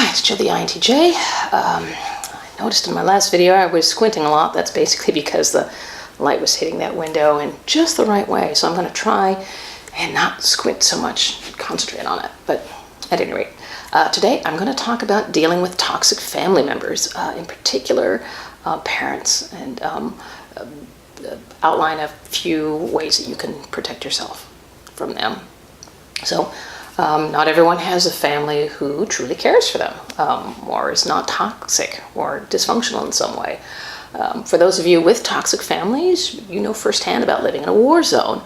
It's Jill the INTJ. I noticed in my last video I was squinting a lot. That's basically because the light was hitting that window in just the right way. So I'm going to try and not squint so much, concentrate on it. But at any rate, today I'm going to talk about dealing with toxic family members, in particular parents, and outline a few ways that you can protect yourself from them. So not everyone has a family who truly cares for them, or is not toxic or dysfunctional in some way. For those of you with toxic families, you know firsthand about living in a war zone.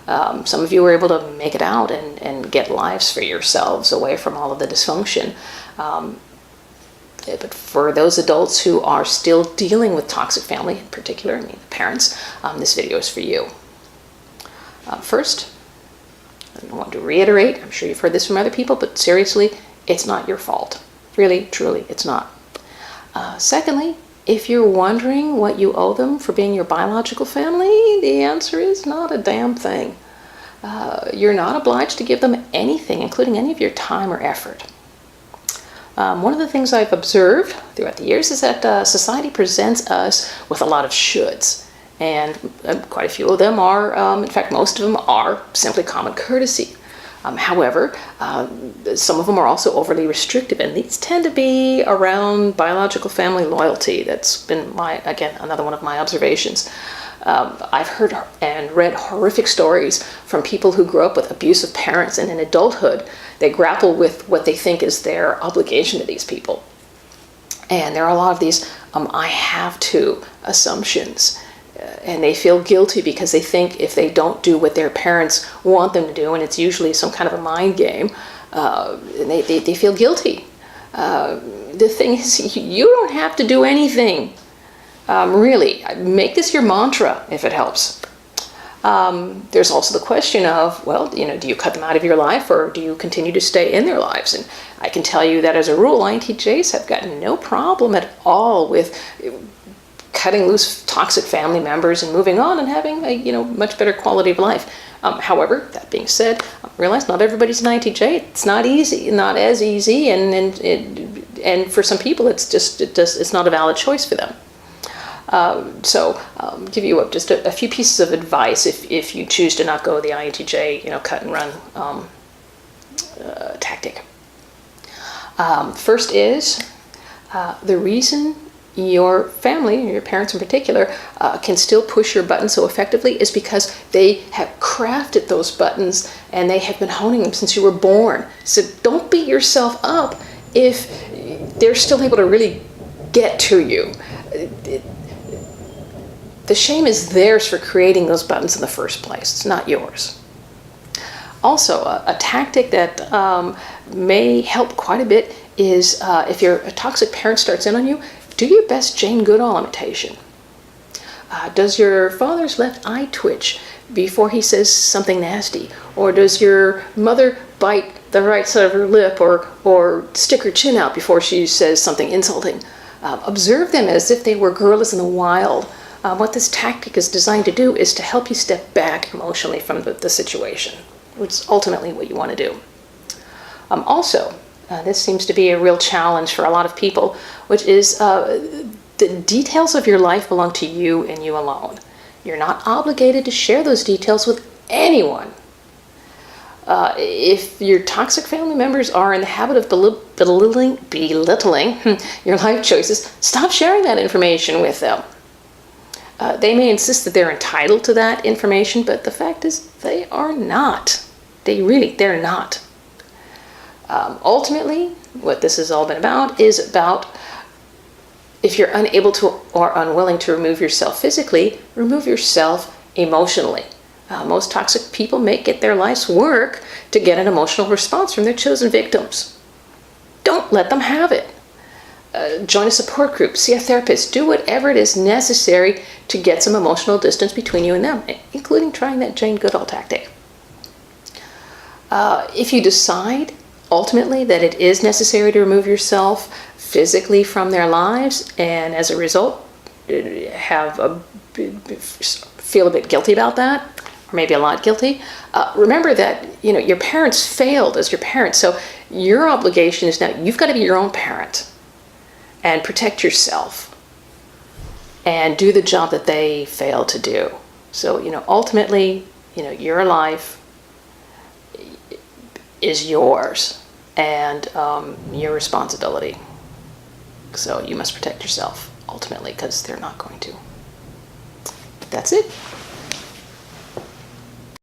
Some of you were able to make it out and get lives for yourselves away from all of the dysfunction. But for those adults who are still dealing with toxic family, in particular, I mean the parents, this video is for you. First, I want to reiterate, I'm sure you've heard this from other people, but seriously, it's not your fault. Really, truly, it's not. Secondly, if you're wondering what you owe them for being your biological family, the answer is not a damn thing. You're not obliged to give them anything, including any of your time or effort. One of the things I've observed throughout the years is that society presents us with a lot of shoulds. And quite a few of them are, in fact, most of them are simply common courtesy. However, some of them are also overly restrictive, and these tend to be around biological family loyalty. That's been again, another one of my observations. I've heard and read horrific stories from people who grew up with abusive parents, and in adulthood, they grapple with what they think is their obligation to these people. And there are a lot of these I have to assumptions. And they feel guilty because they think if they don't do what their parents want them to do, and it's usually some kind of a mind game, they feel guilty. The thing is, you don't have to do anything. Really, make this your mantra if it helps. There's also the question of, well, do you cut them out of your life, or do you continue to stay in their lives? And I can tell you that as a rule, INTJs have got no problem at all with cutting loose toxic family members and moving on and having a much better quality of life. However, that being said, realize not everybody's an INTJ. It's not easy, not as easy, and for some people, it's not a valid choice for them. So give you just a few pieces of advice if you choose to not go the INTJ, cut and run tactic. First is the reason your family, your parents in particular, can still push your buttons so effectively is because they have crafted those buttons and they have been honing them since you were born. So don't beat yourself up if they're still able to really get to you. The shame is theirs for creating those buttons in the first place. It's not yours. Also, a tactic that may help quite a bit is if a toxic parent starts in on you, do your best Jane Goodall imitation. Does your father's left eye twitch before he says something nasty? Or does your mother bite the right side of her lip or stick her chin out before she says something insulting? Observe them as if they were gorillas in the wild. What this tactic is designed to do is to help you step back emotionally from the situation, which is ultimately what you want to do. Also, this seems to be a real challenge for a lot of people, which is the details of your life belong to you and you alone. You're not obligated to share those details with anyone. If your toxic family members are in the habit of belittling your life choices, stop sharing that information with them. They may insist that they're entitled to that information, but the fact is they are not. They're not. Ultimately, what this has all been about is about if you're unable to or unwilling to remove yourself physically, remove yourself emotionally. Most toxic people make it their life's work to get an emotional response from their chosen victims. Don't let them have it. Join a support group, see a therapist, do whatever it is necessary to get some emotional distance between you and them, including trying that Jane Goodall tactic. If you decide ultimately that it is necessary to remove yourself physically from their lives, and as a result feel a bit guilty about that, or maybe a lot guilty, remember that, you know, your parents failed as your parents. So your obligation is now you've got to be your own parent and protect yourself and do the job that they failed to do. So, you know, ultimately, you know, your life is yours and your responsibility. So you must protect yourself ultimately, because they're not going to. That's it.